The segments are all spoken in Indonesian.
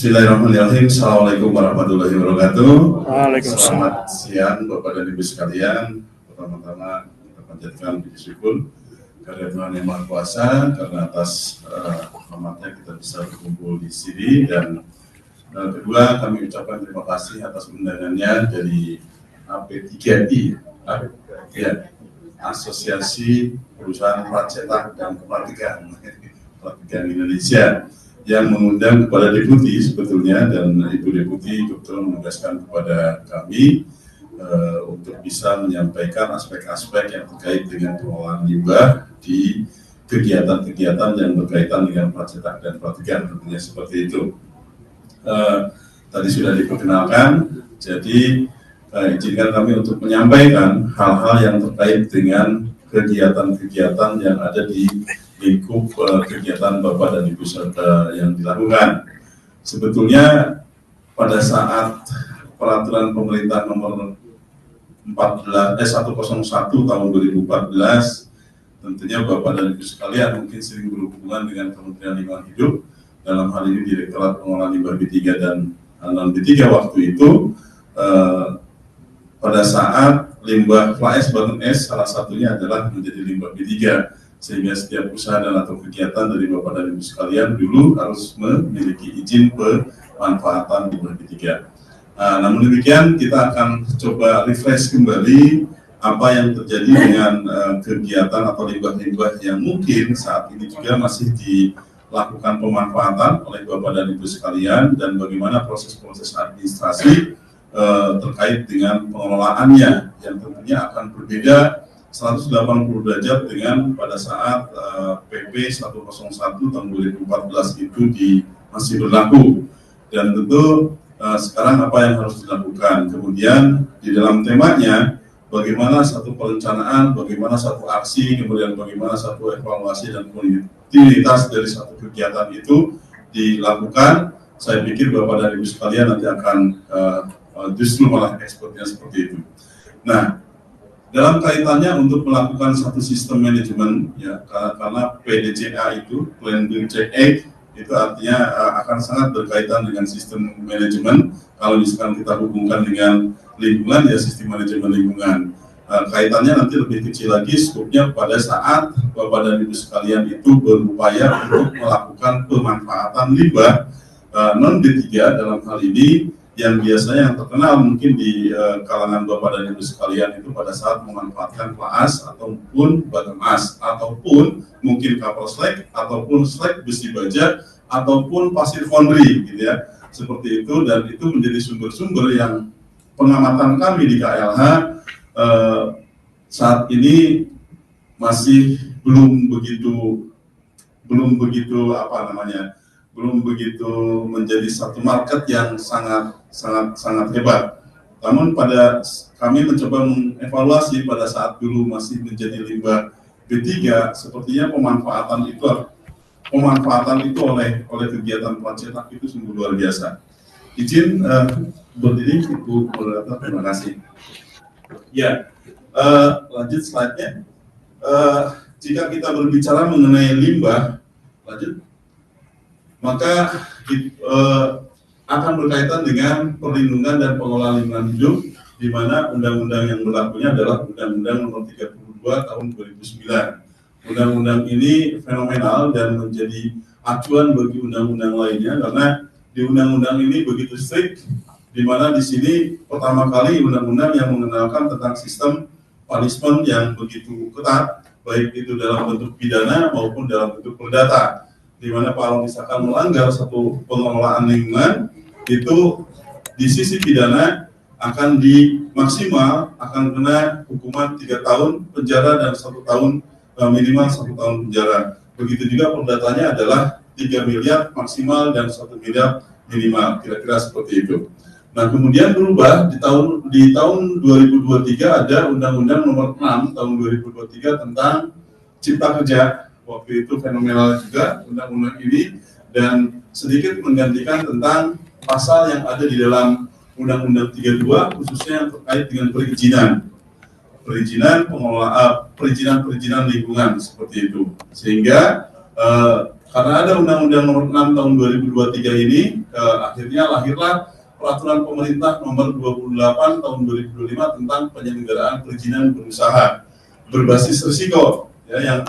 Bismillahirrahmanirrahim. Assalamualaikum warahmatullahi wabarakatuh. Waalaikumsalam. Selamat siang Bapak dan Ibu sekalian. Pertama-tama kita panjatkan puji syukur kepada Tuhan Yang Maha Kuasa karena atas rahmatnya kita bisa berkumpul di sini, dan kedua kami ucapkan terima kasih atas undangannya dari AP3I, Asosiasi Perusahaan Pracetak dan Pelatihan Indonesia, yang mengundang kepada deputi sebetulnya, dan Ibu Deputi betul menegaskan kepada kami untuk bisa menyampaikan aspek-aspek yang terkait dengan pengelolaan limbah di kegiatan-kegiatan yang berkaitan dengan pracetak dan pelatihan, tentunya seperti itu. Tadi sudah diperkenalkan, jadi izinkan kami untuk menyampaikan hal-hal yang terkait dengan kegiatan-kegiatan yang ada di lingkup kegiatan Bapak dan Ibu serta yang dilakukan. Sebetulnya pada saat peraturan pemerintah nomor 101 tahun 2014, tentunya Bapak dan Ibu sekalian mungkin sering berhubungan dengan Kementerian Lingkungan Hidup, dalam hal ini Direktorat Pengelolaan Limbah B3 dan non-B3 waktu itu, pada saat limbah fly ash, bottom ash salah satunya adalah menjadi limbah B3, sehingga setiap usaha dan atau kegiatan dari Bapak dan Ibu sekalian dulu harus memiliki izin pemanfaatan limbah B3. Namun demikian, kita akan coba refresh kembali apa yang terjadi dengan kegiatan atau limbah-limbah yang mungkin saat ini juga masih dilakukan pemanfaatan oleh Bapak dan Ibu sekalian, dan bagaimana proses-proses administrasi terkait dengan pengelolaannya yang tentunya akan berbeda 180 derajat dengan pada saat PP 101 tahun 2014 itu masih berlaku. Dan tentu sekarang apa yang harus dilakukan, kemudian di dalam temanya bagaimana satu perencanaan, bagaimana satu aksi, kemudian bagaimana satu evaluasi dan kontinuitas dari satu kegiatan itu dilakukan. Saya pikir Bapak dan Ibu sekalian nanti akan justru malah expertnya seperti itu. Nah, dalam kaitannya untuk melakukan satu sistem manajemen, ya, karena PDCA itu, Plan Do Check Act, itu artinya akan sangat berkaitan dengan sistem manajemen. Kalau misalkan kita hubungkan dengan lingkungan, ya sistem manajemen lingkungan. Kaitannya nanti lebih kecil lagi skopnya pada saat Bapak dan Ibu sekalian itu berupaya untuk melakukan pemanfaatan limbah non-B3 dalam hal ini, yang biasanya yang terkenal mungkin di kalangan Bapak dan Ibu sekalian itu pada saat memanfaatkan fly ash ataupun bottom ash, ataupun mungkin kapal slag, ataupun slag besi baja, ataupun pasir foundry gitu ya, seperti itu. Dan itu menjadi sumber-sumber yang pengamatan kami di KLH saat ini masih belum begitu menjadi satu market yang sangat hebat. Namun pada kami mencoba mengevaluasi pada saat dulu masih menjadi limbah B3, sepertinya pemanfaatan itu oleh kegiatan pracetak itu sungguh luar biasa. Izin berdiri Ibu Moderator, terima kasih. Ya, lanjut slide-nya. Jika kita berbicara mengenai limbah, lanjut, maka akan berkaitan dengan perlindungan dan pengelolaan lingkungan hidup, di mana undang-undang yang berlakunya adalah Undang-Undang Nomor 32 Tahun 2009. Undang-undang ini fenomenal dan menjadi acuan bagi undang-undang lainnya, karena di undang-undang ini begitu strict, di mana di sini pertama kali undang-undang yang mengenalkan tentang sistem punishment yang begitu ketat, baik itu dalam bentuk pidana maupun dalam bentuk perdata, di mana kalau misalkan melanggar satu pengelolaan lingkungan itu di sisi pidana akan dimaksimal akan kena hukuman 3 tahun penjara dan 1 tahun minimal 1 tahun penjara. Begitu juga perdatanya adalah 3 miliar maksimal dan 1 miliar minimal, kira-kira seperti itu. Nah, kemudian berubah di tahun 2023 ada Undang-Undang Nomor 6 tahun 2023 tentang Cipta Kerja. Waktu itu fenomenal juga undang-undang ini, dan sedikit menggantikan tentang pasal yang ada di dalam Undang-Undang 32 khususnya yang terkait dengan perizinan lingkungan seperti itu, sehingga Karena ada Undang-Undang Nomor 6 Tahun 2023 ini, akhirnya lahirlah Peraturan Pemerintah Nomor 28 Tahun 2025 tentang penyelenggaraan perizinan berusaha berbasis risiko. Ya,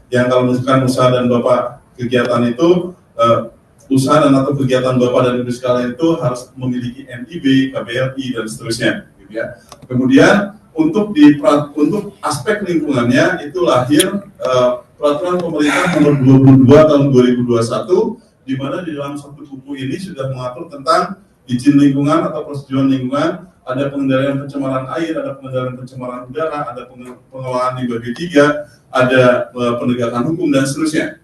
yang kalau misalkan usaha dan bapak kegiatan itu, usaha dan atau kegiatan bapak dan ibu sekalian itu harus memiliki NIB, KBLI dan seterusnya. Gitu ya. Kemudian untuk aspek lingkungannya itu lahir Peraturan Pemerintah Nomor 22 Tahun 2021, di mana di dalam satu buku ini sudah mengatur tentang izin lingkungan atau persetujuan lingkungan, ada pengendalian pencemaran air, ada pengendalian pencemaran udara, ada pengelolaan limbah B3, ada penegakan hukum dan seterusnya.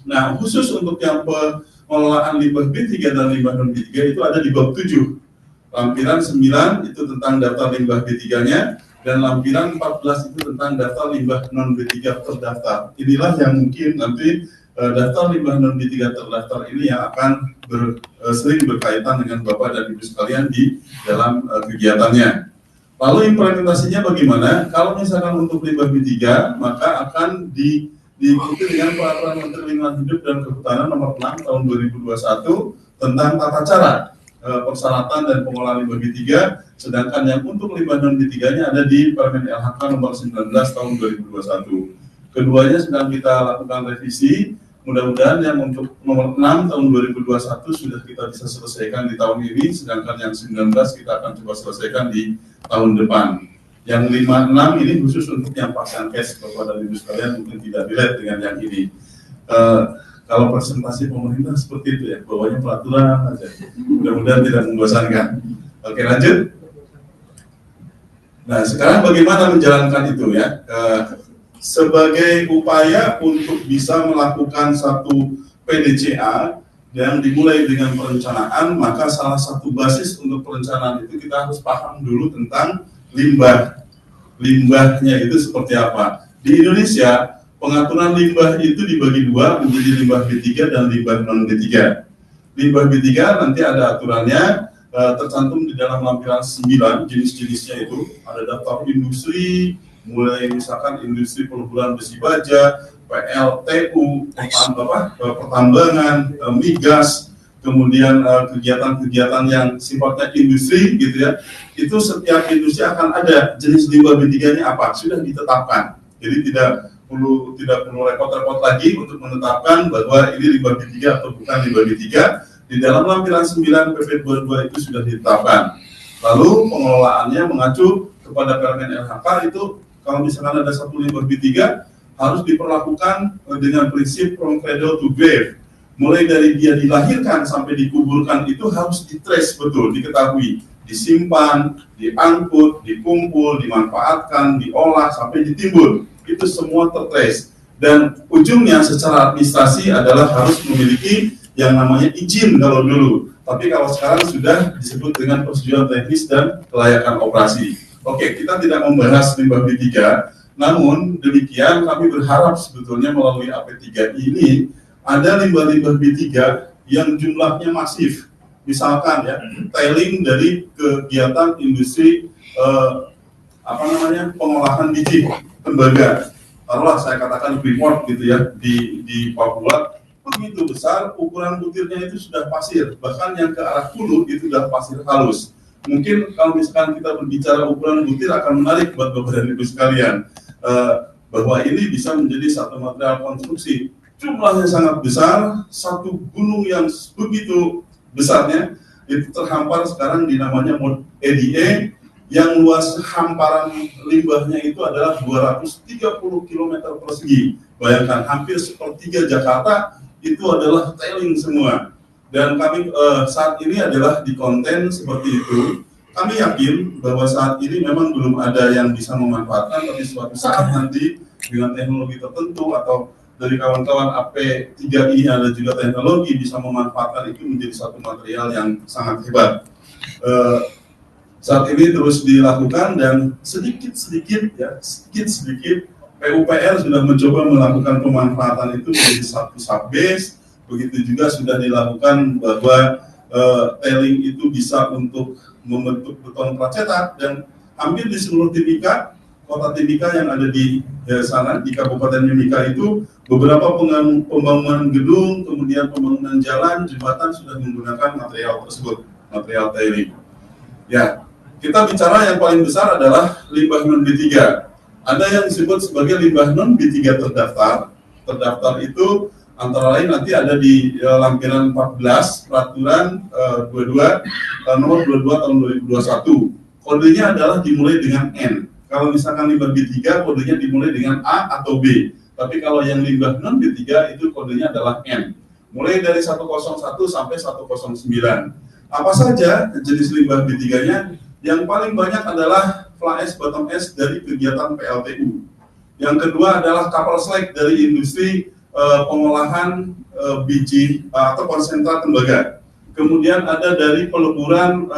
Nah, khusus untuk yang pengelolaan limbah B3 dan limbah non B3 itu ada di bab 7. Lampiran 9 itu tentang daftar limbah B3-nya, dan lampiran 14 itu tentang daftar limbah non B3 terdaftar. Inilah yang mungkin nanti daftar limbah non B3 terdaftar ini yang akan sering berkaitan dengan Bapak dan Ibu sekalian di dalam kegiatannya. Lalu implementasinya bagaimana? Kalau misalkan untuk limbah B3, maka akan diikuti dengan Peraturan Menteri Lingkungan Hidup dan Kehutanan Nomor 6 Tahun 2021 tentang tata cara persyaratan dan pengolahan limbah B3, sedangkan yang untuk limbah non B3-nya ada di Permen LHK Nomor 19 Tahun 2021. Keduanya sedang kita lakukan revisi. Mudah-mudahan yang untuk nomor 6 tahun 2021 sudah kita bisa selesaikan di tahun ini, sedangkan yang 19 kita akan coba selesaikan di tahun depan. Yang 56 ini khusus untuk yang pasang cash, Bapak dan Ibu sekalian mungkin tidak relate dengan yang ini. Kalau presentasi pemerintah seperti itu ya, bawahnya peraturan aja. Mudah-mudahan tidak membosankan. Oke, lanjut. Nah, sekarang bagaimana menjalankan itu ya? Sebagai upaya untuk bisa melakukan satu PDCA yang dimulai dengan perencanaan, maka salah satu basis untuk perencanaan itu kita harus paham dulu tentang limbah. Limbahnya itu seperti apa? Di Indonesia, pengaturan limbah itu dibagi dua menjadi limbah B3 dan limbah non B3. Limbah B3 nanti ada aturannya, tercantum di dalam lampiran 9 jenis-jenisnya itu. Ada daftar industri, mulai misalkan industri peleburan besi baja, PLTU, pertambangan, migas, kemudian kegiatan-kegiatan yang sifatnya industri gitu ya. Itu setiap industri akan ada jenis limbah B3-nya apa, sudah ditetapkan. Jadi tidak perlu repot-repot lagi untuk menetapkan bahwa ini limbah B3 atau bukan limbah B3. Di dalam lampiran 9 PP 22 itu sudah ditetapkan. Lalu pengelolaannya mengacu kepada Permen LHK itu, kalau misalkan ada satu limbah B3 harus diperlakukan dengan prinsip from cradle to grave. Mulai dari dia dilahirkan sampai dikuburkan itu harus ditrace betul, diketahui, disimpan, diangkut, dikumpul, dimanfaatkan, diolah sampai ditimbun. Itu semua tertrace. Dan ujungnya secara administrasi adalah harus memiliki yang namanya izin kalau dulu. Tapi kalau sekarang sudah disebut dengan persetujuan teknis dan kelayakan operasi. Oke, kita tidak membahas limbah B3, namun demikian kami berharap sebetulnya melalui AP3 ini ada limbah-limbah B3 yang jumlahnya masif. Misalkan ya, tailing dari kegiatan industri pengolahan biji tembaga. Taruhlah saya katakan Freeport gitu ya di Papua, begitu besar, ukuran butirnya itu sudah pasir, bahkan yang ke arah hulu itu sudah pasir halus. Mungkin kalau misalkan kita berbicara ukuran butir akan menarik buat Bapak dan Ibu sekalian, bahwa ini bisa menjadi satu material konstruksi. Jumlahnya sangat besar, satu gunung yang begitu besarnya itu terhampar sekarang di namanya EDA, yang luas hamparan limbahnya itu adalah 230 km persegi. Bayangkan, hampir sepertiga Jakarta itu adalah tailing semua. Dan kami saat ini adalah di konten seperti itu. Kami yakin bahwa saat ini memang belum ada yang bisa memanfaatkan, tapi suatu saat nanti dengan teknologi tertentu atau dari kawan-kawan AP3I ada juga teknologi bisa memanfaatkan itu menjadi satu material yang sangat hebat. Saat ini terus dilakukan dan sedikit-sedikit PUPR sudah mencoba melakukan pemanfaatan itu menjadi satu subbase. Begitu juga sudah dilakukan bahwa tailing itu bisa untuk membentuk beton pracetak, dan hampir di seluruh timika Kota Timika yang ada di sana, di Kabupaten Mimika itu, beberapa pembangunan gedung, kemudian pembangunan jalan, jembatan sudah menggunakan material tersebut, material tailing. Ya, kita bicara yang paling besar adalah limbah non B3. Ada yang disebut sebagai limbah non B3 terdaftar. Terdaftar itu antara lain nanti ada di lampiran 14 peraturan 22 nomor 22 tahun 2021. Kodenya adalah dimulai dengan N. Kalau misalkan limbah B3 kodenya dimulai dengan A atau B. Tapi kalau yang limbah non B3 itu kodenya adalah N. Mulai dari 101 sampai 109. Apa saja jenis limbah B3-nya? Yang paling banyak adalah fly ash, bottom ash dari kegiatan PLTU. Yang kedua adalah kapal slag dari industri pengolahan biji atau konsentrat tembaga. Kemudian ada dari peleburan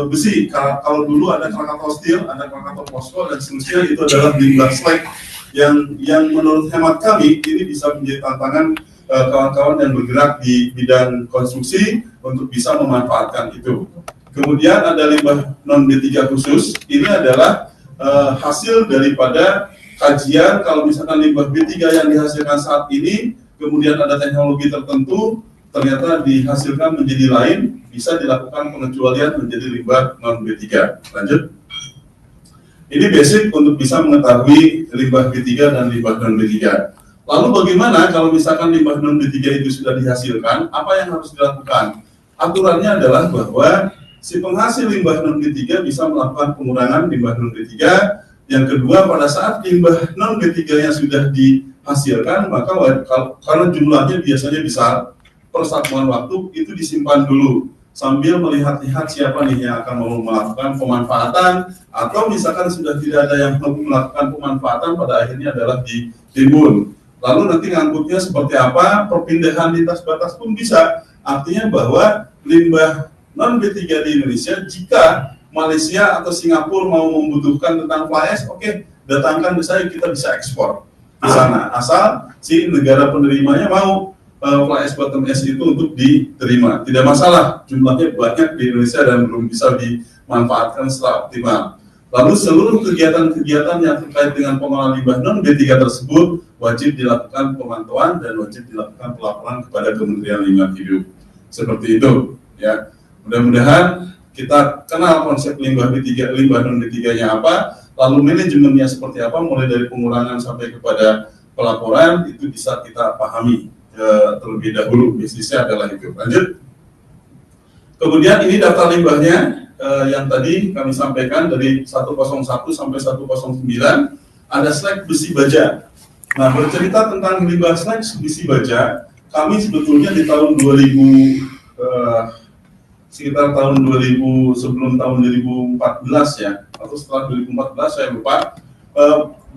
besi. Kalau dulu ada Krakatau Steel, ada Krakatau POSCO, dan seterusnya, itu adalah limbah slag yang menurut hemat kami ini bisa menjadi tantangan kawan-kawan yang bergerak di bidang konstruksi untuk bisa memanfaatkan itu. Kemudian ada limbah non B3 khusus. Ini adalah hasil daripada kajian. Kalau misalkan limbah B3 yang dihasilkan saat ini, kemudian ada teknologi tertentu, ternyata dihasilkan menjadi lain, bisa dilakukan pengecualian menjadi limbah non B3. Lanjut. Ini basic untuk bisa mengetahui limbah B3 dan limbah non B3. Lalu bagaimana kalau misalkan limbah non B3 itu sudah dihasilkan, apa yang harus dilakukan? Aturannya adalah bahwa si penghasil limbah non B3 bisa melakukan pengurangan limbah non B3. Yang kedua, pada saat limbah non B3 yang sudah dihasilkan, maka karena jumlahnya biasanya besar, per satuan waktu itu disimpan dulu sambil melihat-lihat siapa nih yang akan mau melakukan pemanfaatan, atau misalkan sudah tidak ada yang mau melakukan pemanfaatan, pada akhirnya adalah ditimbun. Lalu nanti ngangkutnya seperti apa, perpindahan lintas batas pun bisa. Artinya bahwa limbah non B3 di Indonesia, jika Malaysia atau Singapura mau membutuhkan tentang fly ash, oke, datangkan ke saya, kita bisa ekspor di sana. Asal si negara penerimanya mau fly ash bottom ash itu untuk diterima. Tidak masalah, jumlahnya banyak di Indonesia dan belum bisa dimanfaatkan secara optimal. Lalu seluruh kegiatan-kegiatan yang terkait dengan pengolahan limbah non B3 tersebut wajib dilakukan pemantauan dan wajib dilakukan pelaporan kepada Kementerian Lingkungan Hidup. Seperti itu, ya. Mudah-mudahan kita kenal konsep limbah B3, limbah non B3-nya apa, lalu manajemennya seperti apa, mulai dari pengurangan sampai kepada pelaporan, itu bisa kita pahami terlebih dahulu. Bisnisnya adalah itu. Lanjut. Kemudian ini daftar limbahnya yang tadi kami sampaikan dari 101 sampai 109, ada slag besi baja. Nah, bercerita tentang limbah slag besi baja, kami sebetulnya di tahun 2000, sekitar tahun 2000, sebelum tahun 2014 ya, atau setelah 2014 saya lupa,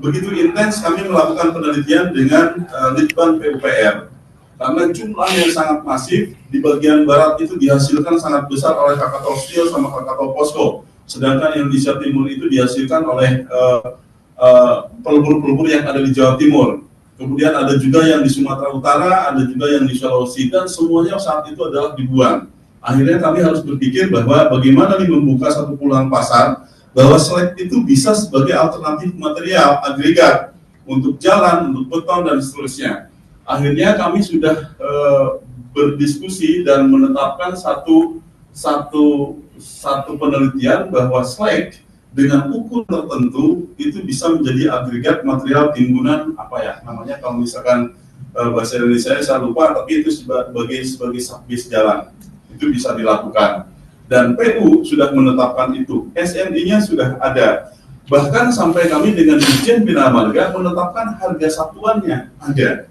begitu intens kami melakukan penelitian dengan Litbang PUPR. Karena jumlahnya sangat masif, di bagian barat itu dihasilkan sangat besar oleh Krakatau Steel sama Krakatau POSCO, sedangkan yang di Jawa Timur itu dihasilkan oleh pelebur-pelebur yang ada di Jawa Timur. Kemudian ada juga yang di Sumatera Utara, ada juga yang di Sulawesi, dan semuanya saat itu adalah dibuang. Akhirnya kami harus berpikir bahwa bagaimana nih membuka satu peluang pasar, bahwa slag itu bisa sebagai alternatif material agregat untuk jalan, untuk beton, dan seterusnya. Akhirnya kami sudah berdiskusi dan menetapkan satu penelitian bahwa slag dengan ukur tertentu itu bisa menjadi agregat material timbunan, apa ya namanya, kalau misalkan bahasa Indonesia saya lupa, tapi itu sebagai subbase jalan, itu bisa dilakukan. Dan PU sudah menetapkan itu, SNI-nya sudah ada, bahkan sampai kami dengan Dirjen Bina Marga menetapkan harga satuannya ada.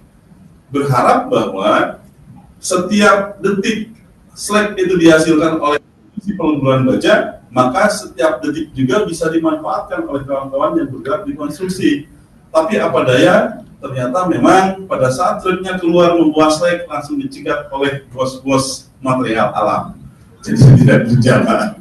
Berharap bahwa setiap detik slag itu dihasilkan oleh si peleburan baja, maka setiap detik juga bisa dimanfaatkan oleh kawan-kawan yang bergerak di konstruksi. Tapi apa daya, ternyata memang pada saat truknya keluar membawa slag langsung dicegat oleh bos-bos material alam. Jadi tidak berjalan.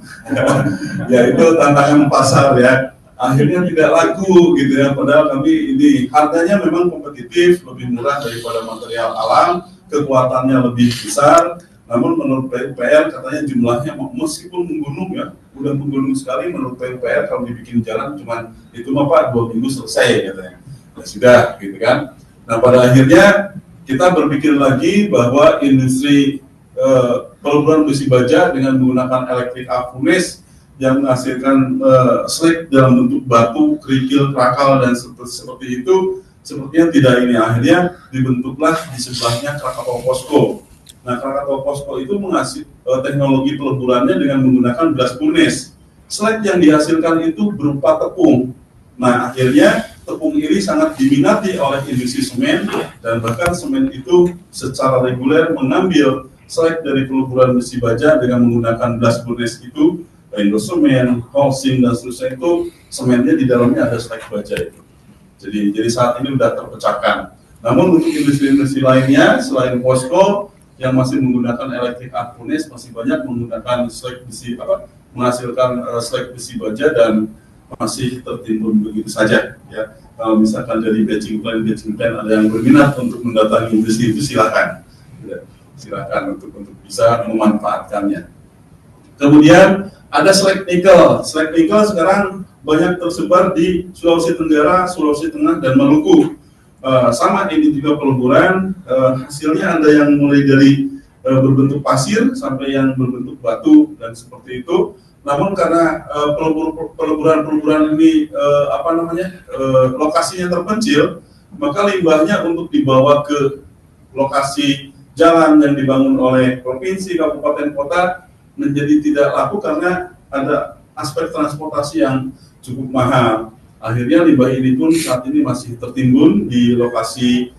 Ya itu tantangan pasar ya. Akhirnya tidak laku gitu ya, padahal kami ini harganya memang kompetitif, lebih murah daripada material alam, kekuatannya lebih besar, namun menurut PUPR katanya jumlahnya meskipun menggunung ya, bergunung-gunung sekali menurut PUPR kalau dibikin jalan cuman itu mah Pak 2 minggu selesai katanya. Ya sudah gitu kan. Nah pada akhirnya kita berpikir lagi bahwa industri peleburan besi baja dengan menggunakan electric arc furnace yang menghasilkan slag dalam bentuk batu, kerikil, krakal dan seperti itu sepertinya tidak ini. Akhirnya dibentuklah di sebelahnya Krakatau Posko. Nah Krakatau Posko itu menghasil teknologi peleburannya dengan menggunakan blast furnace. Slag yang dihasilkan itu berupa tepung. Nah akhirnya tepung ini sangat diminati oleh industri semen dan bahkan semen itu secara reguler mengambil slag dari peleburan besi baja dengan menggunakan blast furnace itu. Indosemen, Holcim dan seterusnya itu semennya di dalamnya ada slag baja itu. Jadi saat ini sudah terpecahkan. Namun untuk industri-industri lainnya selain Posko yang masih menggunakan electric arc furnace masih banyak menggunakan slag besi menghasilkan slag besi baja dan masih tertimbun begitu saja ya. Kalau misalkan dari batching plan ada yang berminat untuk mendatangi industri itu silakan. Ya, silakan untuk bisa memanfaatkannya. Kemudian ada slag nikel. Slag nikel sekarang banyak tersebar di Sulawesi Tenggara, Sulawesi Tengah, dan Maluku. Sama ini juga peleburan, hasilnya ada yang mulai dari berbentuk pasir sampai yang berbentuk batu dan seperti itu. Namun karena peleburan ini lokasinya terpencil, maka limbahnya untuk dibawa ke lokasi jalan yang dibangun oleh provinsi, kabupaten, kota menjadi tidak laku karena ada aspek transportasi yang cukup mahal. Akhirnya limbah ini pun saat ini masih tertimbun di lokasi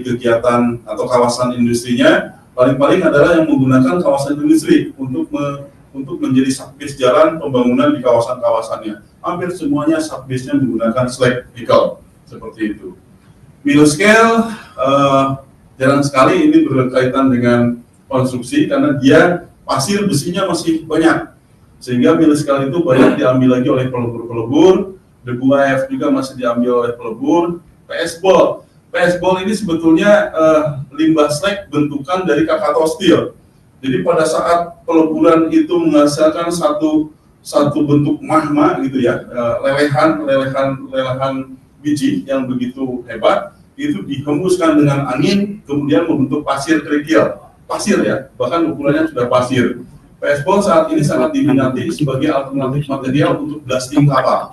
kegiatan atau kawasan industrinya. Paling-paling adalah yang menggunakan kawasan industri untuk menjadi satgas jalan pembangunan di kawasan-kawasannya. Hampir semuanya satgasnya menggunakan slag nikel seperti itu. Mill scale jarang sekali ini berkaitan dengan konstruksi karena dia pasir besinya masih banyak, sehingga mill scale itu banyak diambil lagi oleh pelebur-pelebur. Debu AF juga masih diambil oleh pelebur. PS ball ini sebetulnya limbah slag bentukan dari Krakatau Steel. Jadi pada saat peleburan itu menghasilkan satu bentuk magma gitu ya, lelehan biji yang begitu hebat, itu dihembuskan dengan angin kemudian membentuk pasir kerikil. Pasir ya, bahkan ukurannya sudah pasir. PS ball saat ini sangat diminati sebagai alternatif material untuk blasting kapal.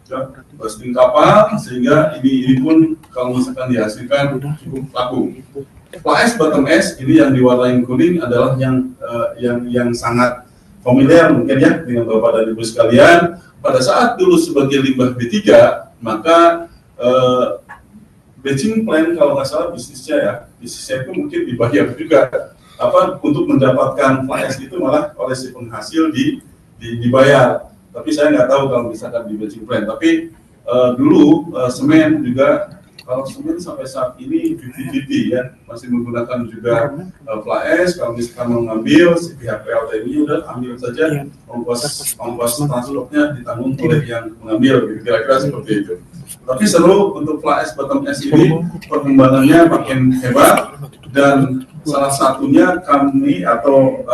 Ya, blasting kapal sehingga ini pun kalau misalkan dihasilkan cukup laku. Fly ash bottom ash ini yang diwarnai kuning adalah yang sangat familiar mungkin ya dengan Bapak dan Ibu sekalian. Pada saat dulu sebagai limbah B3, maka batching plan kalau nggak salah bisnisnya itu mungkin dibayar juga untuk mendapatkan fly ash itu malah oleh si penghasil dibayar. Tapi saya nggak tahu kalau misalkan di batching plan. Tapi dulu semen juga, kalau semen sampai saat ini 50-50 ya, masih menggunakan juga fly ash. Kalau misalkan mau ngambil si pihak PLTNI udah ambil saja, ongkos transportnya ditanggung oleh yang mengambil, gitu, kira-kira seperti itu. Tapi seru untuk fly ash bottom ash ini perkembangannya makin hebat, dan salah satunya kami atau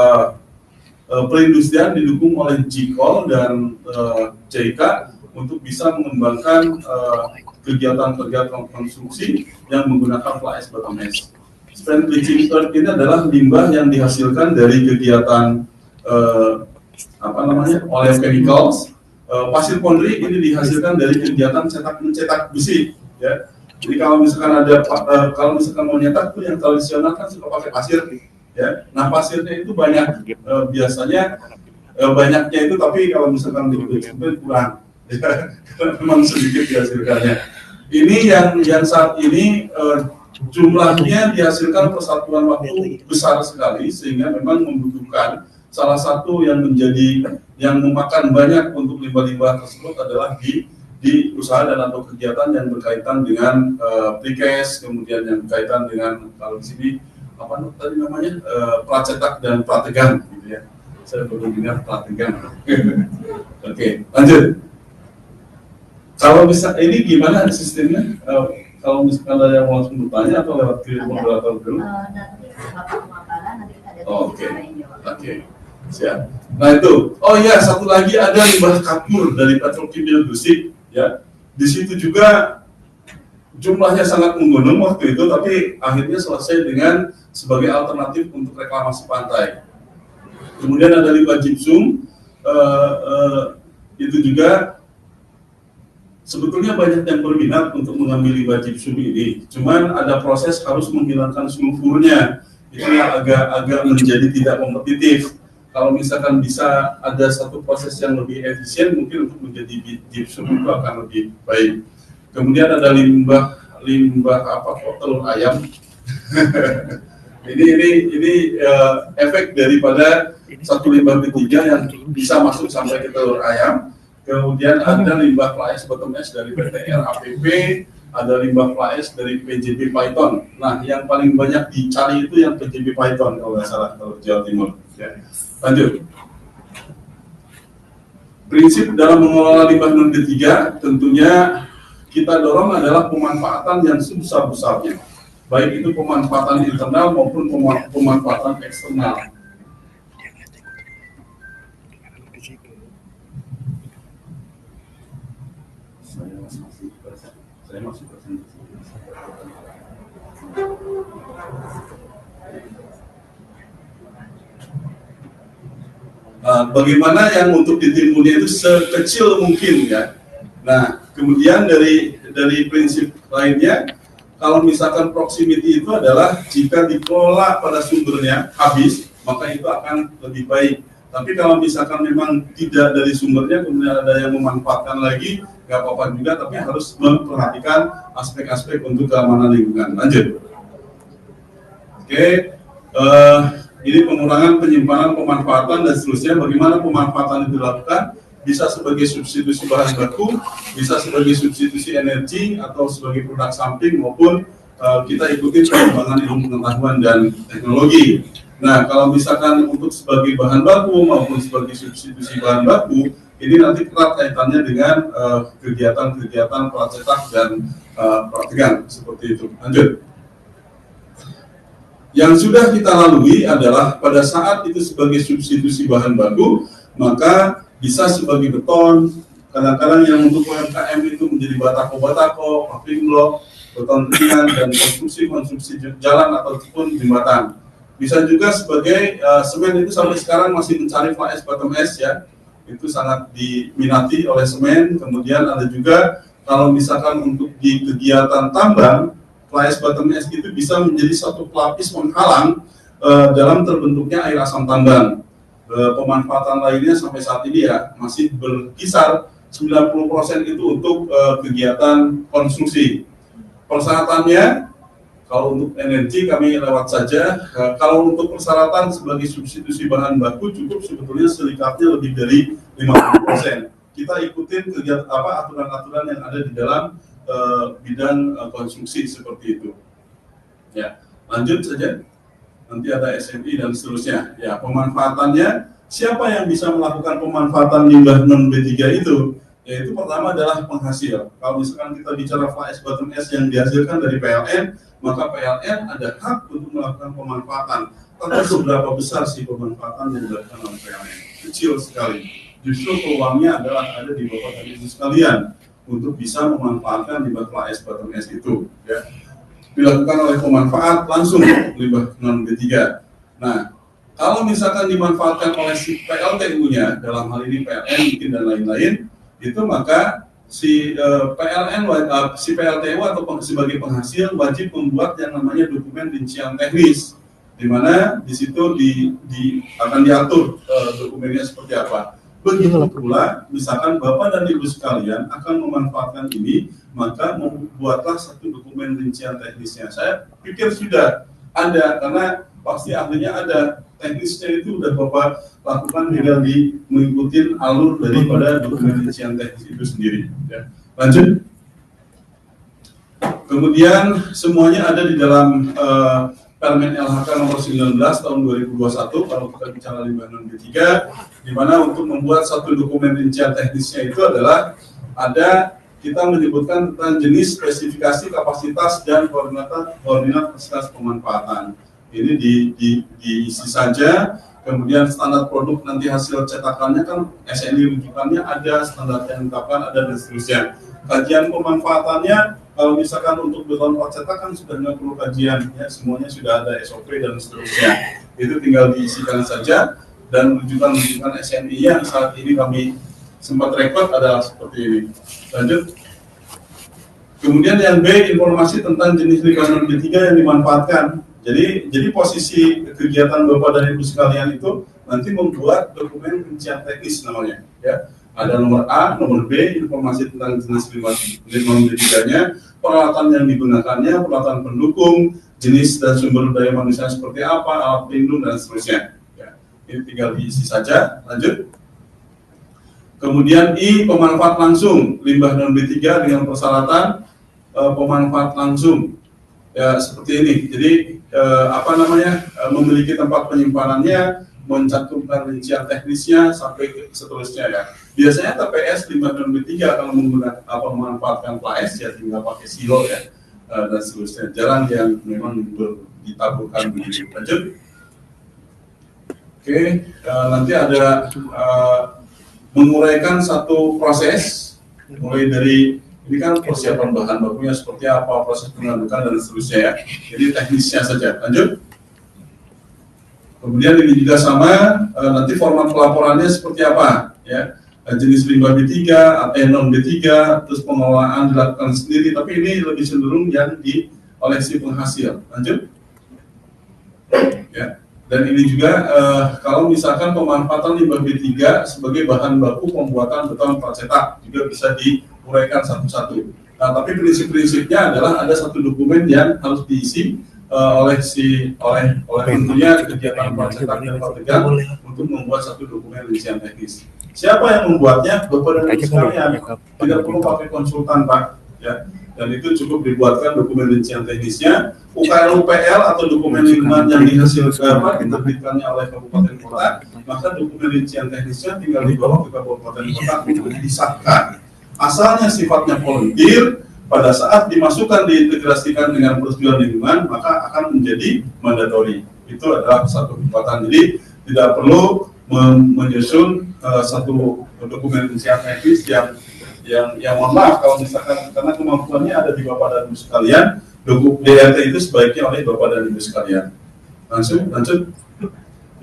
perindustrian didukung oleh JIKOL dan JIK untuk bisa mengembangkan kegiatan-kegiatan konstruksi yang menggunakan fly ash bottom ash. Spent bleaching earth ini adalah limbah yang dihasilkan dari kegiatan oleochemicals. Pasir pondri ini dihasilkan dari kegiatan mencetak besi. Ya. Jadi kalau misalkan mau nyetak itu yang tradisional kan suka pakai pasir. Ya. Nah pasirnya itu banyak, biasanya banyaknya itu, tapi kalau misalkan di kurang. Ya, memang sedikit dihasilkannya. Ini yang saat ini jumlahnya dihasilkan persatuan waktu besar sekali, sehingga memang membutuhkan salah satu yang memakan banyak untuk limbah-limbah tersebut adalah di usaha dan atau kegiatan yang berkaitan dengan precast, kemudian yang berkaitan dengan kalau di sini apa tadi namanya pracetak dan prategang gitu ya. Saya baru dengar prategang. Oke, lanjut. Kalau bisa ini gimana sistemnya? Kalau misalkan ada yang mau langsung bertanya atau lewat moderator dulu? Nanti Bapak pemaparan, nanti kita ada Oke. Siap. Nah itu, oh iya satu lagi ada limbah kapur dari Petrokimia Gresik, ya. Di situ juga jumlahnya sangat menggunung waktu itu, tapi akhirnya selesai dengan sebagai alternatif untuk reklamasi pantai. Kemudian ada limbah gypsum, itu juga sebetulnya banyak yang berminat untuk mengambil limbah gypsum ini, cuman ada proses harus menghilangkan sulfurnya, itu yang agak menjadi tidak kompetitif. Kalau misalkan bisa ada satu proses yang lebih efisien, mungkin untuk menjadi gypsum itu akan lebih baik. Kemudian ada limbah apa kok telur ayam. ini efek daripada satu limbah B3 yang bisa masuk sampai ke telur ayam. Kemudian ada limbah fly ash bottom ash dari PT RAPP, ada limbah fly ash dari PJB Python. Nah, yang paling banyak dicari itu yang PJB Python kalau nggak salah kalau Jawa Timur. Ya. Lanjut. Prinsip dalam mengelola limbah non B3 tentunya kita dorong adalah pemanfaatan yang sebesar-besarnya, baik itu pemanfaatan internal maupun pemanfaatan eksternal. Saya masih presentasi. Bagaimana yang untuk ditimbulnya itu sekecil mungkin ya. Nah, kemudian dari prinsip lainnya, kalau misalkan proximity itu adalah jika dikelola pada sumbernya habis, maka itu akan lebih baik. Tapi kalau misalkan memang tidak dari sumbernya, kemudian ada yang memanfaatkan lagi, nggak apa-apa juga, tapi harus memperhatikan aspek-aspek untuk keamanan lingkungan. Lanjut. Oke. Ini pengurangan penyimpanan, pemanfaatan, dan seterusnya. Bagaimana pemanfaatan itu dilakukan? Bisa sebagai substitusi bahan baku, bisa sebagai substitusi energi, atau sebagai produk samping, maupun kita ikuti perkembangan ilmu pengetahuan dan teknologi. Nah, kalau misalkan untuk sebagai bahan baku maupun sebagai substitusi bahan baku, ini nanti erat kaitannya dengan kegiatan-kegiatan pracetak dan praktikan, seperti itu. Lanjut. Yang sudah kita lalui adalah pada saat itu sebagai substitusi bahan baku, maka bisa sebagai beton, kadang-kadang yang untuk UMKM itu menjadi batako, paving block, beton ringan, dan konstruksi jalan ataupun jembatan. Bisa juga sebagai semen, itu sampai sekarang masih mencari fly ash bottom ash ya, itu sangat diminati oleh semen. Kemudian ada juga kalau misalkan untuk di kegiatan tambang, fly ash bottom ash itu bisa menjadi satu pelapis menghalang dalam terbentuknya air asam tambang. Pemanfaatan lainnya sampai saat ini ya masih berkisar 90% itu untuk kegiatan konstruksi. Persyaratannya, kalau untuk energi kami lewat saja. Kalau untuk persyaratan sebagai substitusi bahan baku cukup sebetulnya silikatnya lebih dari 50%. Kita ikutin kegiatan aturan-aturan yang ada di dalam bidang konstruksi seperti itu. Ya, lanjut saja. Nanti ada SMI dan seterusnya. Ya, pemanfaatannya, siapa yang bisa melakukan pemanfaatan limbah non B3 itu? Yaitu pertama adalah penghasil. Kalau misalkan kita bicara fly ash bottom ash yang dihasilkan dari PLN, maka PLN ada hak untuk melakukan pemanfaatan. Tapi seberapa besar sih pemanfaatan yang dilakukan oleh PLN? Kecil sekali. Justru peluangnya adalah ada di Bapak dan Ibu sekalian untuk bisa memanfaatkan limbah fly ash bottom ash itu. Ya. Dilakukan oleh pemanfaat langsung limbah non B3. Nah, kalau misalkan dimanfaatkan oleh si PLTU-nya, dalam hal ini PLN mungkin dan lain-lain, itu maka si PLTU atau sebagai penghasil wajib membuat yang namanya dokumen rincian teknis, di mana di situ akan diatur dokumennya seperti apa. Begitu pula, misalkan Bapak dan Ibu sekalian akan memanfaatkan ini, maka membuatlah satu dokumen rincian teknisnya. Saya pikir sudah ada, karena pasti ahlinya ada. Teknisnya itu sudah Bapak lakukan, tinggal mengikuti alur daripada dokumen rincian teknis itu sendiri. Ya. Lanjut. Kemudian semuanya ada di dalam Permen LHK nomor 19 tahun 2021 kalau kita bicara limbah non B3, di mana untuk membuat satu dokumen rincian teknisnya itu adalah ada, kita menyebutkan tentang jenis, spesifikasi, kapasitas, dan koordinat fasilitas pemanfaatan. Ini diisi saja Kemudian standar produk nanti hasil cetakannya kan SNI rujukannya ada, standar yang ditetapkan ada, dan seterusnya. Kajian pemanfaatannya kalau misalkan untuk beton cetakan sudah nggak perlu kajian, ya semuanya sudah ada SOP dan seterusnya. Itu tinggal diisikan saja, dan rujukan-rujukan SNI yang saat ini kami sempat rekod adalah seperti ini. Lanjut. Kemudian yang B, informasi tentang jenis limbah non B3 yang dimanfaatkan. Jadi posisi kegiatan Bapak dan Ibu sekalian itu nanti membuat dokumen rincian teknis namanya, ya. Ada nomor A, nomor B, informasi tentang jenis limbah non B3-nya, peralatan yang digunakannya, peralatan pendukung, jenis dan sumber daya manusia seperti apa, alat pelindung dan seterusnya. Ya. Ini tinggal diisi saja. Lanjut. Kemudian I, pemanfaat langsung limbah non B3 dengan persyaratan pemanfaat langsung, ya seperti ini. Jadi memiliki tempat penyimpanannya, mencantumkan rincian teknisnya sampai seterusnya, ya. Biasanya TPS limbah non B3 kalau menggunakan memanfaatkan PLAS ya tinggal pakai silo, ya, dan seterusnya. Jarang yang memang ditaburkan begitu. Lanjut. Oke, nanti ada menguraikan satu proses mulai dari ini kan persiapan bahan bakunya seperti apa, proses pengadukan dan seterusnya, ya. Jadi teknisnya saja. Lanjut. Kemudian ini juga sama, nanti format pelaporannya seperti apa, ya. Jenis limbah B3, non B3, terus pengelolaan dilakukan sendiri, tapi ini lebih cenderung yang oleh si penghasil. Lanjut. Ya. Dan ini juga kalau misalkan pemanfaatan limbah B3 sebagai bahan baku pembuatan beton pracetak juga bisa diuraikan satu-satu. Nah, tapi prinsip-prinsipnya adalah ada satu dokumen yang harus diisi oleh tentunya kegiatan pracetak dan prategang untuk membuat satu dokumen rincian teknis. Siapa yang membuatnya? Bapak dan Ibu sekalian. Tidak perlu pakai konsultan, Pak. Ya. Dan itu cukup dibuatkan dokumen rincian teknisnya. UKL atau dokumen lingkungan yang dihasilkan diterbitkannya oleh kabupaten kota, maka dokumen rincian teknisnya tinggal dibawa ke kabupaten kota untuk disahkan. Asalnya sifatnya volunteer, pada saat dimasukkan diintegrasikan dengan persetujuan lingkungan, maka akan menjadi mandatori. Itu adalah satu kekuatan. Jadi tidak perlu menyusun satu dokumen rincian teknis yang mohon maaf kalau misalkan karena kemampuannya ada di Bapak dan Ibu sekalian, DRT itu sebaiknya oleh Bapak dan Ibu sekalian. Lanjut.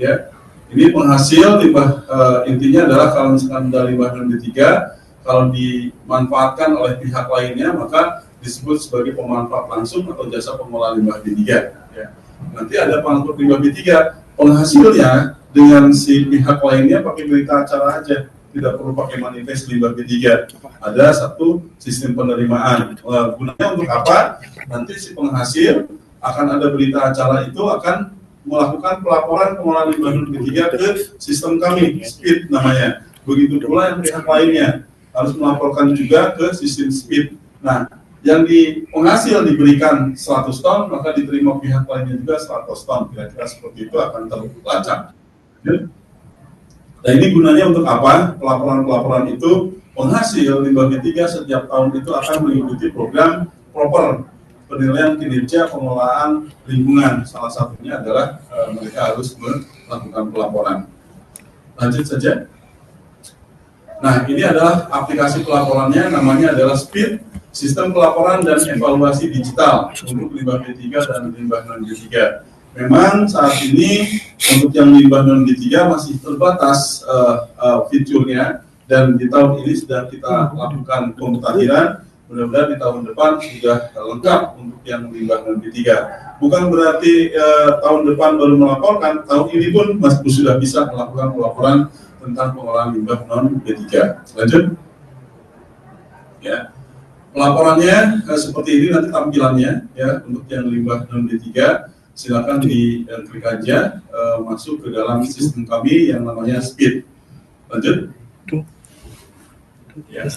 Ya, ini penghasil limbah, intinya adalah kalau misalkan dari limbah non B3, kalau dimanfaatkan oleh pihak lainnya maka disebut sebagai pemanfaat langsung atau jasa pengelola limbah B3. Ya. Nanti ada pemanfaat limbah B3, penghasilnya dengan si pihak lainnya pakai berita acara aja. Tidak perlu pakai manifest limbah B3. Ada satu sistem penerimaan. Gunanya untuk apa? Nanti si penghasil akan ada berita acara itu akan melakukan pelaporan pengelolaan limbah B3 ke sistem kami, SPID namanya. Begitu pula yang pihak lainnya harus melaporkan juga ke sistem SPID. Nah, yang di penghasil diberikan 100 ton, maka diterima pihak lainnya juga 100 ton. Kira-kira seperti itu akan terlacak. Nah, ini gunanya untuk apa? Pelaporan-pelaporan itu penghasil limbah B3 setiap tahun itu akan mengikuti program proper penilaian kinerja pengelolaan lingkungan. Salah satunya adalah mereka harus melakukan pelaporan. Lanjut saja. Nah, ini adalah aplikasi pelaporannya, namanya adalah SPID, Sistem Pelaporan dan Evaluasi Digital untuk limbah B3 dan limbah non B3. Memang saat ini untuk yang limbah non B3 masih terbatas fiturnya, dan di tahun ini sedang kita lakukan pemutakhiran. Mudah-mudahan di tahun depan sudah lengkap untuk yang limbah non B3. Bukan berarti tahun depan baru melaporkan, tahun ini pun masih sudah bisa melakukan pelaporan tentang pengelolaan limbah non B3. Lanjut. Ya. Pelaporannya seperti ini nanti tampilannya, ya, untuk yang limbah non B3. Silakan diklik aja masuk ke dalam sistem kami yang namanya SPID. Lanjut. Ya.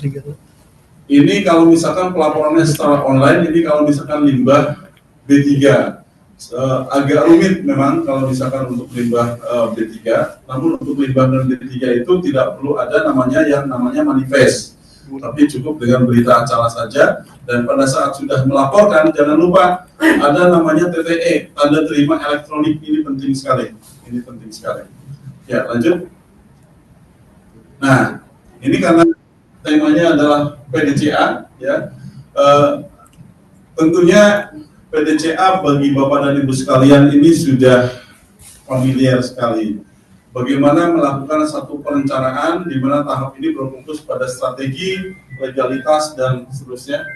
Ini kalau misalkan pelaporannya secara online, ini kalau misalkan limbah B3 agak rumit memang kalau misalkan untuk limbah B3. Namun untuk limbah non B3 itu tidak perlu ada yang namanya manifest, tapi cukup dengan berita acara saja. Dan pada saat sudah melaporkan, jangan lupa ada namanya TTE, tanda terima elektronik. Ini penting sekali. Ya, lanjut. Nah, ini karena temanya adalah PDCA, ya. Tentunya PDCA bagi Bapak dan Ibu sekalian ini sudah familiar sekali. Bagaimana melakukan satu perencanaan di mana tahap ini berfokus pada strategi, legalitas, dan seterusnya.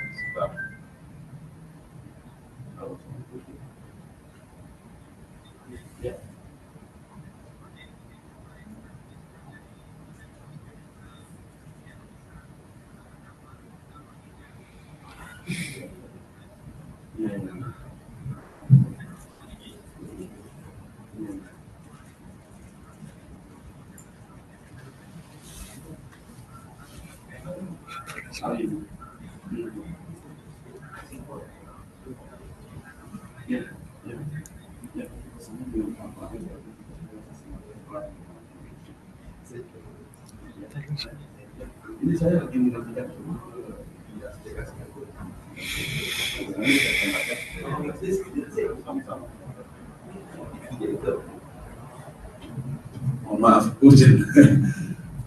Ini saya lagi mengertikan. Mohon maaf, urgent.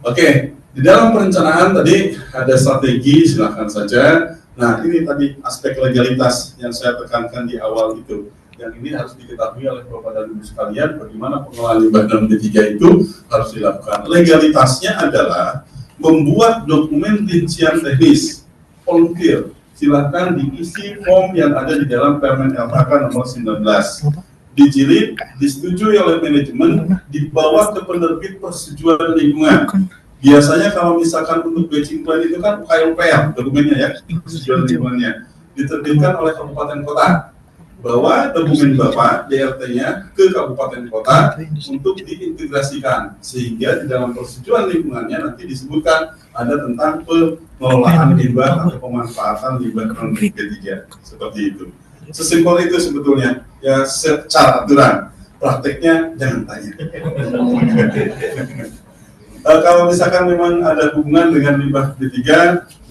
Oke, di dalam perencanaan tadi ada strategi, silakan saja. Nah, ini tadi aspek legalitas yang saya tekankan di awal itu. Yang ini harus diketahui oleh Bapak dan Ibu sekalian, bagaimana pengelolaan limbah dalam D3 itu harus dilakukan. Legalitasnya adalah membuat dokumen rincian teknis, volunteer. Silakan diisi form yang ada di dalam Permen LHK nomor 19. Dijilid, disetujui oleh manajemen, dibawa ke penerbit persetujuan lingkungan. Biasanya kalau misalkan untuk batching plan itu kan UKLPR dokumennya ya, persetujuan lingkungannya diterbitkan oleh kabupaten kota. Bawa dokumen Bapak DRT-nya ke kabupaten kota untuk diintegrasikan, sehingga di dalam persetujuan lingkungannya nanti disebutkan ada tentang pengelolaan limbah atau pemanfaatan limbah non B3 seperti itu. Sesimpel itu sebetulnya ya, secara aturan. Prakteknya jangan tanya. Kalau misalkan memang ada hubungan dengan limbah B3,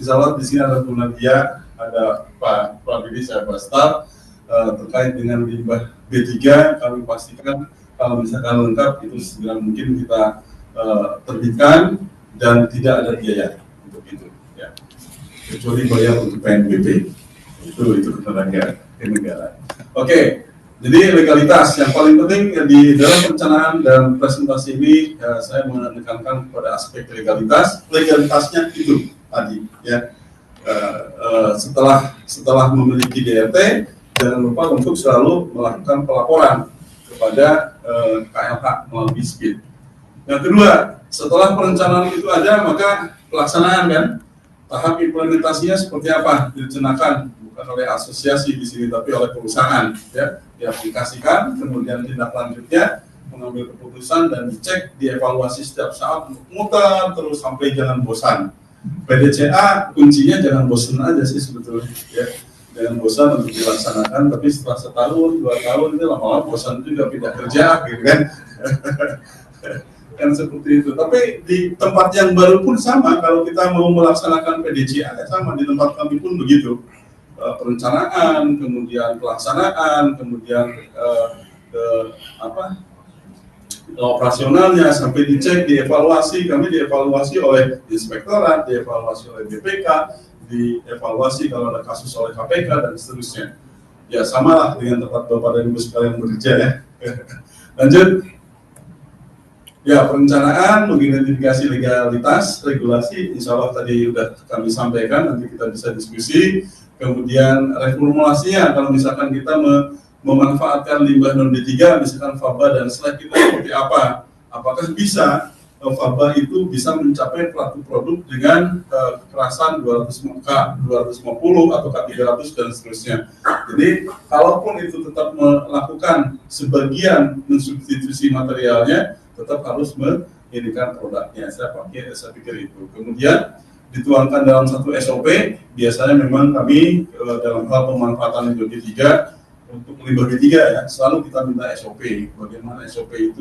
insya Allah di sini ada Bu Nadia, ada Pak Prabidi, saya Pak Staff, terkait dengan limbah B3, kami pastikan kalau misalkan lengkap itu segera mungkin kita terbitkan dan tidak ada biaya untuk itu, ya. Kecuali bayar untuk PNBP, itu ketenaga negara. Oke. Jadi legalitas yang paling penting di dalam perencanaan dan presentasi ini saya menekankan pada aspek legalitas. Legalitasnya itu tadi ya, setelah memiliki DRT, jangan lupa untuk selalu melakukan pelaporan kepada KLH melalui SPID. Yang kedua, setelah perencanaan itu ada, maka pelaksanaan kan, tahap implementasinya seperti apa direncanakan, bukan oleh asosiasi di sini tapi oleh perusahaan ya, diaplikasikan, kemudian tindak lanjutnya mengambil keputusan dan dicek, dievaluasi setiap saat, muter terus sampai jangan bosan. PDCA kuncinya jangan bosan aja sih sebetulnya ya, jangan bosan untuk dilaksanakan, tapi setelah setahun 2 tahun itu lama-lama bosan juga pindah kerja gitu kan. Kan seperti itu. Tapi di tempat yang baru pun sama, kalau kita mau melaksanakan PDCA sama, di tempat kami pun begitu. Perencanaan, kemudian pelaksanaan, kemudian operasionalnya sampai dicek, dievaluasi. Kami dievaluasi oleh inspektorat, dievaluasi oleh BPK, dievaluasi kalau ada kasus oleh KPK dan seterusnya. Ya samalah dengan tempat Bapak dan Ibu sekalian bekerja ya. Lanjut. Ya, perencanaan, mengidentifikasi legalitas, regulasi, insya Allah tadi sudah kami sampaikan, nanti kita bisa diskusi. Kemudian reformulasinya, kalau misalkan kita memanfaatkan limbah non D3, misalkan faba dan slag itu seperti apa? Apakah bisa faba itu bisa mencapai pelaku produk dengan kekerasan 200 K, 250 atau K300 dan seterusnya. Jadi, kalaupun itu tetap melakukan sebagian mensubstitusi materialnya, tetap harus menjadikan produknya. Saya pikir itu. Kemudian dituangkan dalam satu SOP. Biasanya memang kami dalam hal pemanfaatan limbah B3 untuk limbah B3 ya, selalu kita minta SOP. Bagaimana SOP itu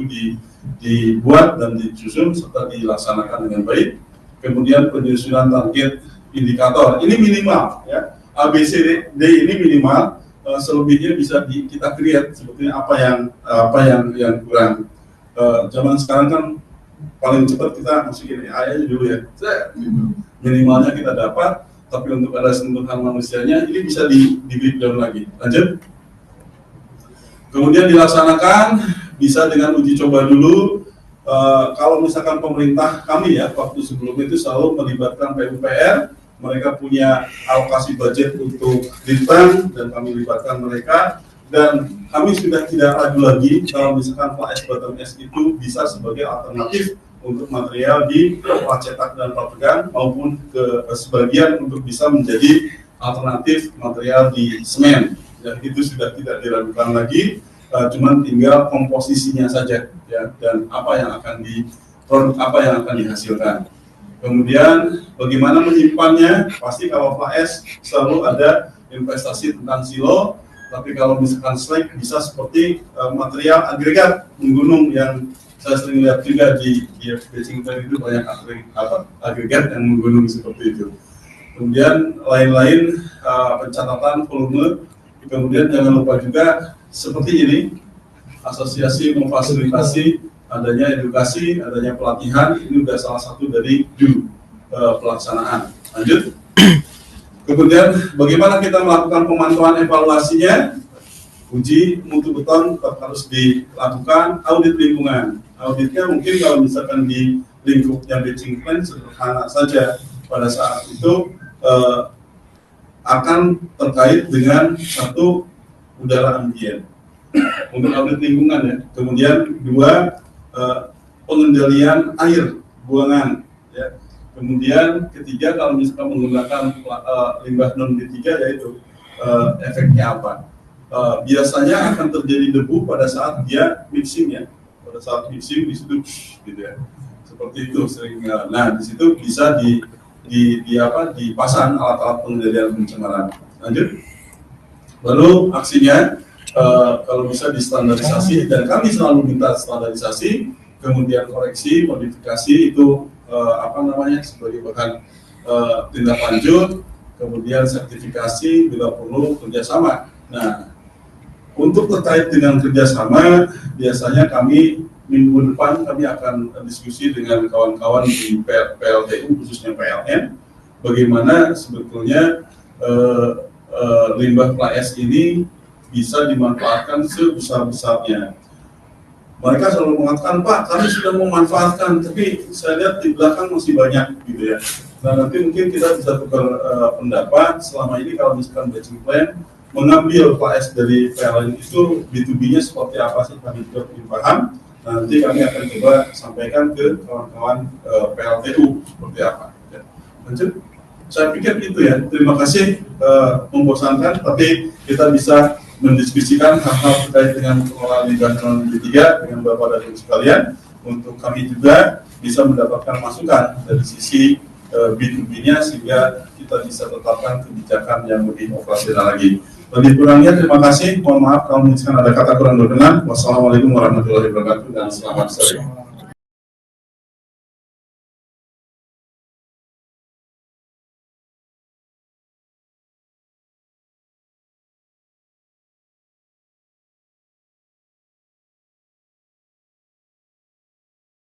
dibuat dan disusun serta dilaksanakan dengan baik. Kemudian penyusunan target indikator. Ini minimal ya. ABCD ini minimal. Selebihnya bisa kita create sebetulnya apa yang kurang. Zaman sekarang kan paling cepat kita masukin AI aja dulu ya, minimalnya kita dapat, tapi untuk ada sentuhan manusianya ini bisa di breakdown lagi. Lanjut. Kemudian dilaksanakan bisa dengan uji coba dulu. Kalau misalkan pemerintah kami ya waktu sebelumnya itu selalu melibatkan PUPR, mereka punya alokasi budget untuk Litbang dan kami libatkan mereka, dan kami sudah tidak ragu lagi kalau misalkan fly ash bottom ash itu bisa sebagai alternatif untuk material di plat cetak dan plat pegang, maupun ke sebagian untuk bisa menjadi alternatif material di semen. Dan itu sudah tidak diragukan lagi. Cuman tinggal komposisinya saja ya, dan apa yang akan produk apa yang akan dihasilkan. Kemudian bagaimana menyimpannya, pasti kalau fly ash selalu ada investasi tentang silo, tapi kalau misalkan slag bisa seperti material agregat menggunung yang saya sering lihat juga di batching plant itu banyak agregat yang menggunung seperti itu. Kemudian lain-lain pencatatan volume, kemudian jangan lupa juga seperti ini, asosiasi memfasilitasi adanya edukasi, adanya pelatihan, ini sudah salah satu dari pelaksanaan. Lanjut. Kemudian bagaimana kita melakukan pemantauan evaluasinya? Uji mutu beton tetap harus dilakukan. Audit lingkungan, auditnya mungkin kalau misalkan di lingkupnya batching plant sederhana saja, pada saat itu akan terkait dengan satu, udara ambien untuk audit lingkungan ya. Kemudian dua, pengendalian air buangan ya. Kemudian ketiga, kalau misalkan menggunakan limbah non B3 yaitu efeknya apa? Biasanya akan terjadi debu pada saat dia mixing ya. Pada saat mixing di situ gitu ya. Seperti itu sering. Nah, di situ bisa dipasang alat-alat pengendalian pencemaran. Lanjut. Lalu aksinya kalau bisa distandarisasi, dan kami selalu minta standarisasi, kemudian koreksi, modifikasi itu sebagai bahan tindak lanjut, kemudian sertifikasi bila perlu kerjasama. Nah, untuk terkait dengan kerjasama, biasanya kami minggu depan kami akan diskusi dengan kawan-kawan di PLTU, khususnya PLN, bagaimana sebetulnya limbah fly ash ini bisa dimanfaatkan sebesar-besarnya. Mereka selalu mengatakan, Pak, kami sudah memanfaatkan, tapi saya lihat di belakang masih banyak gitu ya. Nah, nanti mungkin kita bisa tukar pendapat. Selama ini kalau misalkan batching plant mengambil fly ash dari PLN itu B2B-nya seperti apa sih, kami juga ingin paham. Nanti kami akan coba sampaikan ke kawan-kawan PLTU seperti apa. Ya. Lanjut. Saya pikir itu ya, terima kasih, membosankan, tapi kita bisa mendiskusikan hal-hal terkait dengan pengelolaan limbah non B3 dengan Bapak dan Ibu sekalian, untuk kami juga bisa mendapatkan masukan dari sisi B2B-nya, sehingga kita bisa tetapkan kebijakan yang lebih operasional lagi. Lebih kurangnya terima kasih, mohon maaf kalau misalkan ada kata kurang berkenan. Wassalamualaikum warahmatullahi wabarakatuh dan selamat sore.